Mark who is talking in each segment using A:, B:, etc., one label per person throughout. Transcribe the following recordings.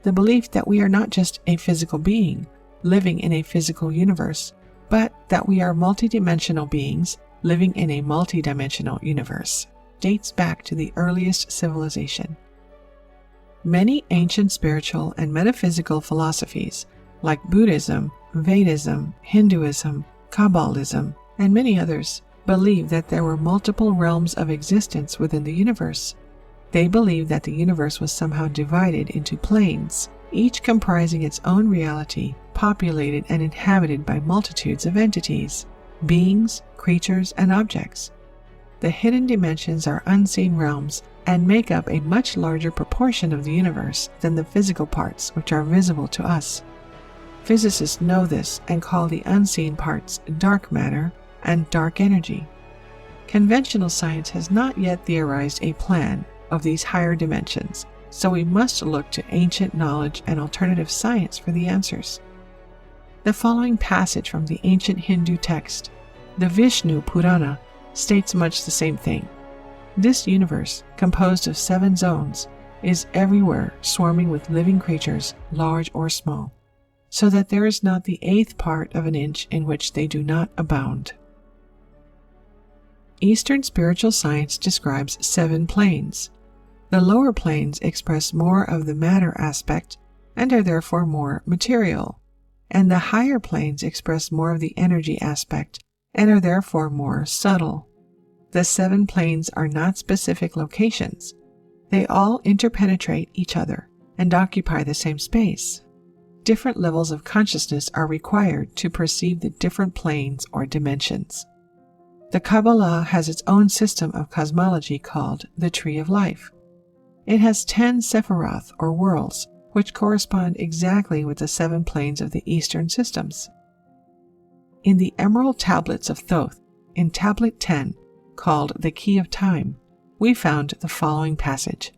A: the belief that we are not just a physical being living in a physical universe, but that we are multidimensional beings living in a multidimensional universe, dates back to the earliest civilization. Many ancient spiritual and metaphysical philosophies, like Buddhism, Vedism, Hinduism, Kabbalism, and many others, believe that there were multiple realms of existence within the universe. They believed that the universe was somehow divided into planes, each comprising its own reality, populated and inhabited by multitudes of entities, beings, creatures, and objects. The hidden dimensions are unseen realms and make up a much larger proportion of the universe than the physical parts which are visible to us. Physicists know this and call the unseen parts dark matter and dark energy. Conventional science has not yet theorized a plan of these higher dimensions, so we must look to ancient knowledge and alternative science for the answers. The following passage from the ancient Hindu text, the Vishnu Purana, states much the same thing. This universe, composed of 7 zones, is everywhere swarming with living creatures, large or small, so that there is not the 1/8 part of an inch in which they do not abound. Eastern spiritual science describes 7 planes. The lower planes express more of the matter aspect and are therefore more material, and the higher planes express more of the energy aspect and are therefore more subtle. The 7 planes are not specific locations. They all interpenetrate each other and occupy the same space. Different levels of consciousness are required to perceive the different planes or dimensions. The Kabbalah has its own system of cosmology called the Tree of Life. It has 10 sephiroth or worlds, which correspond exactly with the 7 planes of the Eastern systems. In the Emerald Tablets of Thoth, in Tablet 10, called the Key of Time, we found the following passage.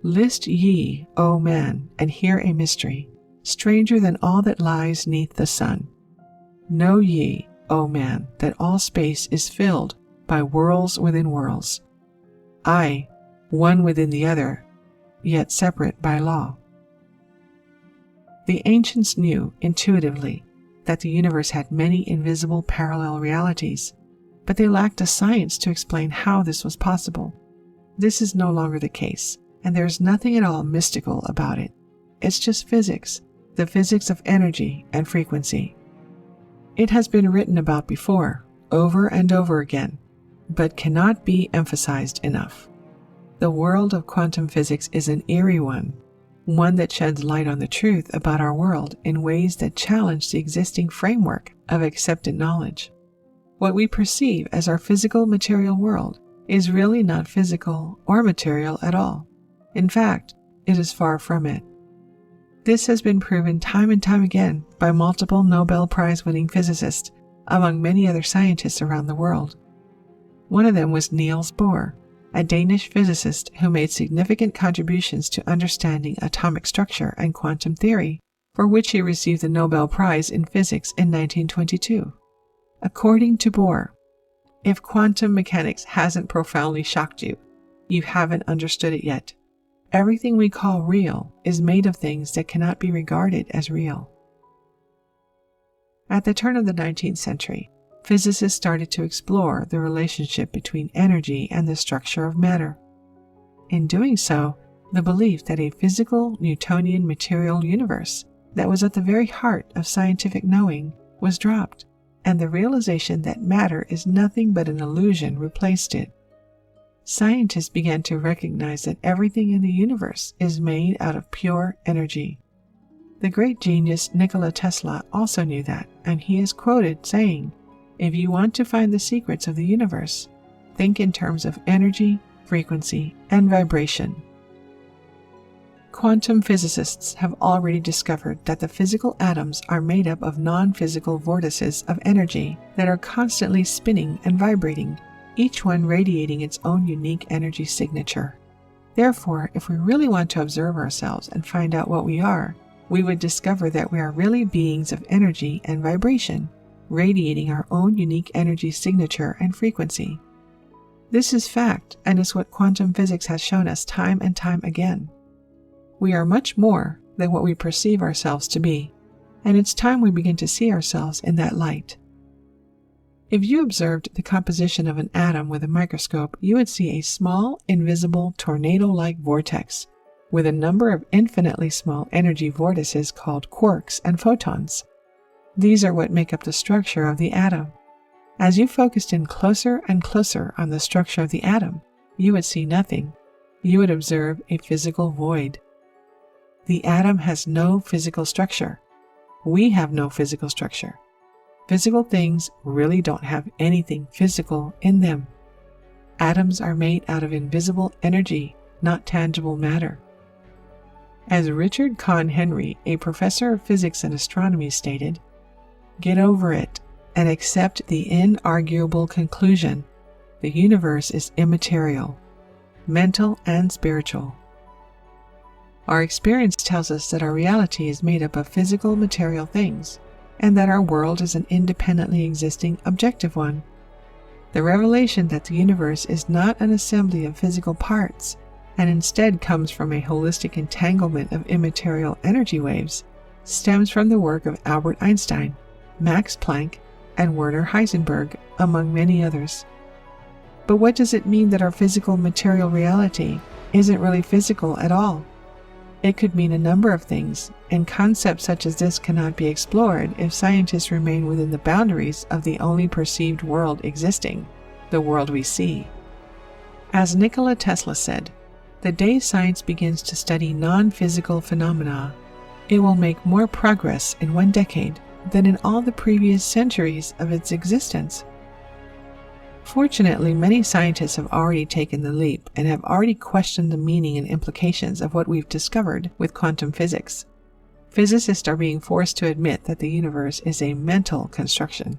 A: List ye, O man, and hear a mystery, stranger than all that lies neath the sun. Know ye, O man, that all space is filled by worlds within worlds. Aye, one within the other, yet separate by law. The ancients knew intuitively that the universe had many invisible parallel realities, but they lacked a science to explain how this was possible. This is no longer the case, and there is nothing at all mystical about it. It's just physics, the physics of energy and frequency. It has been written about before, over and over again, but cannot be emphasized enough. The world of quantum physics is an eerie one that sheds light on the truth about our world in ways that challenge the existing framework of accepted knowledge. What we perceive as our physical material world is really not physical or material at all. In fact, it is far from it. This has been proven time and time again by multiple Nobel Prize-winning physicists, among many other scientists around the world. One of them was Niels Bohr, a Danish physicist who made significant contributions to understanding atomic structure and quantum theory, for which he received the Nobel Prize in Physics in 1922. According to Bohr, if quantum mechanics hasn't profoundly shocked you, you haven't understood it yet. Everything we call real is made of things that cannot be regarded as real. At the turn of the 19th century, physicists started to explore the relationship between energy and the structure of matter. In doing so, the belief that a physical Newtonian material universe that was at the very heart of scientific knowing was dropped, and the realization that matter is nothing but an illusion replaced it. Scientists began to recognize that everything in the universe is made out of pure energy. The great genius Nikola Tesla also knew that, and he is quoted saying, "If you want to find the secrets of the universe, think in terms of energy, frequency, and vibration." Quantum physicists have already discovered that the physical atoms are made up of non-physical vortices of energy that are constantly spinning and vibrating, each one radiating its own unique energy signature. Therefore, if we really want to observe ourselves and find out what we are, we would discover that we are really beings of energy and vibration, radiating our own unique energy signature and frequency. This is fact, and is what quantum physics has shown us time and time again. We are much more than what we perceive ourselves to be, and it's time we begin to see ourselves in that light. If you observed the composition of an atom with a microscope, you would see a small, invisible, tornado-like vortex with a number of infinitely small energy vortices called quarks and photons. These are what make up the structure of the atom. As you focused in closer and closer on the structure of the atom, you would see nothing. You would observe a physical void. The atom has no physical structure. We have no physical structure. Physical things really don't have anything physical in them. Atoms are made out of invisible energy, not tangible matter. As Richard Conn Henry, a professor of physics and astronomy, stated, "Get over it and accept the inarguable conclusion: the universe is immaterial, mental and spiritual." Our experience tells us that our reality is made up of physical, material things, and that our world is an independently existing, objective one. The revelation that the universe is not an assembly of physical parts, and instead comes from a holistic entanglement of immaterial energy waves, stems from the work of Albert Einstein, Max Planck, and Werner Heisenberg, among many others. But what does it mean that our physical material reality isn't really physical at all? It could mean a number of things, and concepts such as this cannot be explored if scientists remain within the boundaries of the only perceived world existing, the world we see. As Nikola Tesla said, "The day science begins to study non-physical phenomena, it will make more progress in 1 decade than in all the previous centuries of its existence." Fortunately, many scientists have already taken the leap and have already questioned the meaning and implications of what we've discovered with quantum physics. Physicists are being forced to admit that the universe is a mental construction.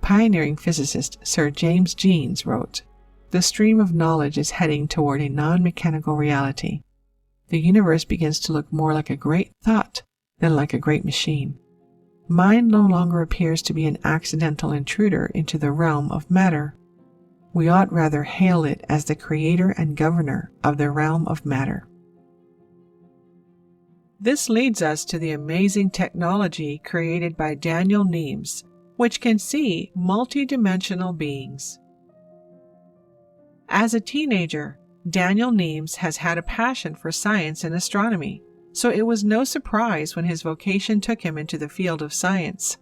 A: Pioneering physicist Sir James Jeans wrote, "The stream of knowledge is heading toward a non-mechanical reality. The universe begins to look more like a great thought than like a great machine. Mind no longer appears to be an accidental intruder into the realm of matter. We ought rather hail it as the creator and governor of the realm of matter." This leads us to the amazing technology created by Daniel Nemes, which can see multidimensional beings. As a teenager, Daniel Nemes has had a passion for science and astronomy, so it was no surprise when his vocation took him into the field of science.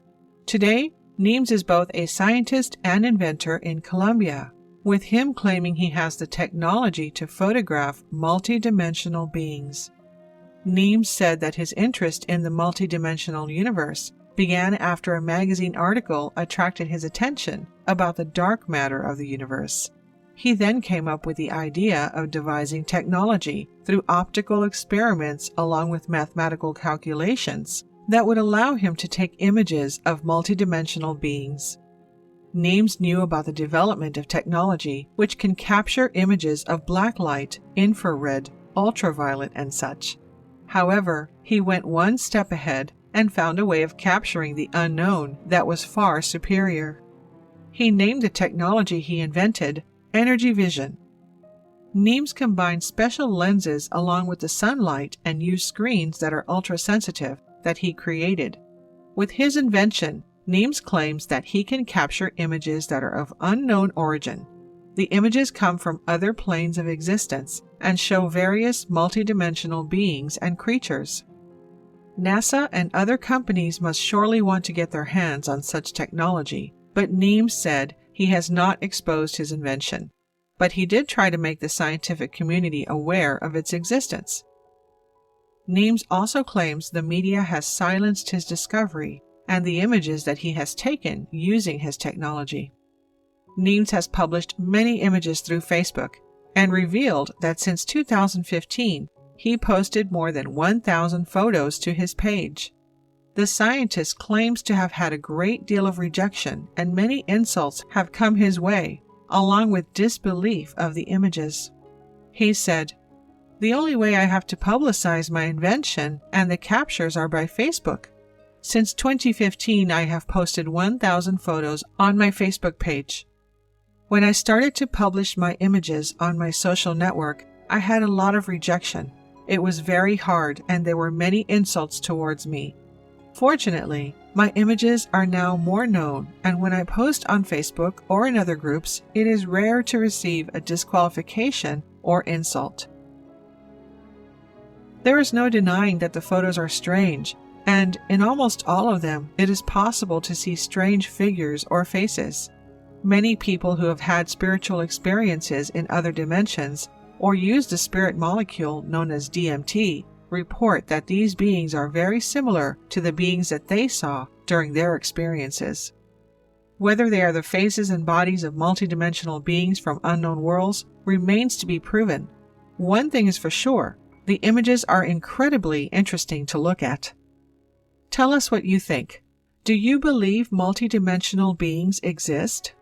A: Today, Nemes is both a scientist and inventor in Colombia, with him claiming he has the technology to photograph multidimensional beings. Nemes said that his interest in the multidimensional universe began after a magazine article attracted his attention about the dark matter of the universe. He then came up with the idea of devising technology through optical experiments along with mathematical calculations that would allow him to take images of multidimensional beings. Nemes knew about the development of technology which can capture images of black light, infrared, ultraviolet, and such. However, he went one step ahead and found a way of capturing the unknown that was far superior. He named the technology he invented energy vision. Nemes combined special lenses along with the sunlight and used screens that are ultra-sensitive that he created. With his invention, Nemes claims that he can capture images that are of unknown origin. The images come from other planes of existence and show various multidimensional beings and creatures. NASA and other companies must surely want to get their hands on such technology, but Nemes said he has not exposed his invention, but he did try to make the scientific community aware of its existence. Nemes also claims the media has silenced his discovery and the images that he has taken using his technology. Nemes has published many images through Facebook and revealed that since 2015, he posted more than 1,000 photos to his page. The scientist claims to have had a great deal of rejection and many insults have come his way, along with disbelief of the images. He said, "The only way I have to publicize my invention and the captures are by Facebook. Since 2015, I have posted 1,000 photos on my Facebook page. When I started to publish my images on my social network, I had a lot of rejection. It was very hard and there were many insults towards me. Fortunately, my images are now more known, and when I post on Facebook or in other groups, it is rare to receive a disqualification or insult. There is no denying that the photos are strange, and in almost all of them, it is possible to see strange figures or faces. Many people who have had spiritual experiences in other dimensions or used a spirit molecule known as DMT report that these beings are very similar to the beings that they saw during their experiences. Whether they are the faces and bodies of multidimensional beings from unknown worlds remains to be proven. One thing is for sure, the images are incredibly interesting to look at. Tell us what you think. Do you believe multidimensional beings exist?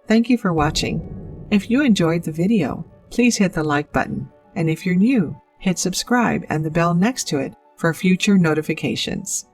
A: Thank you for watching. If you enjoyed the video, please hit the like button, and if you're new, hit subscribe and the bell next to it for future notifications.